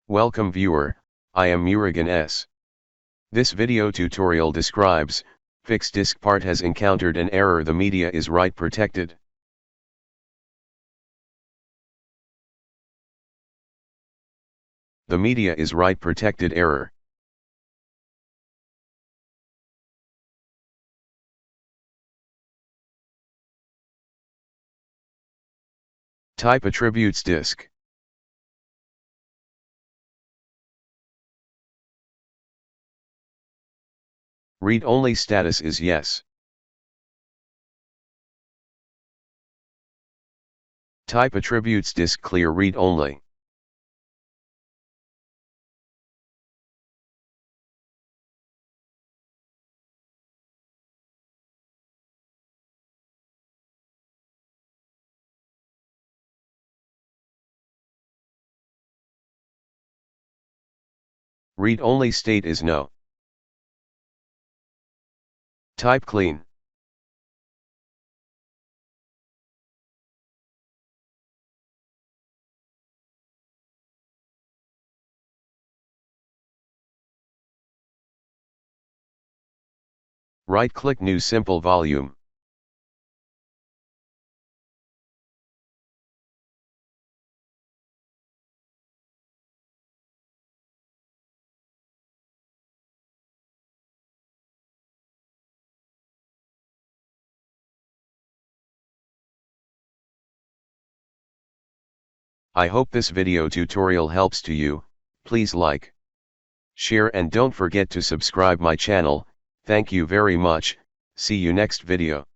Welcome viewer, I am Murugan S. This video tutorial describes, fix Diskpart has encountered an error. The media is write protected. The media is write protected error. Type attributes disk. Read-only status is yes. Type attributes disk clear read-only. Read-only state is no. Type clean. Right-click New Simple Volume. I hope this video tutorial helps to you. Please like, share and don't forget to subscribe my channel. Thank you very much. See you next video.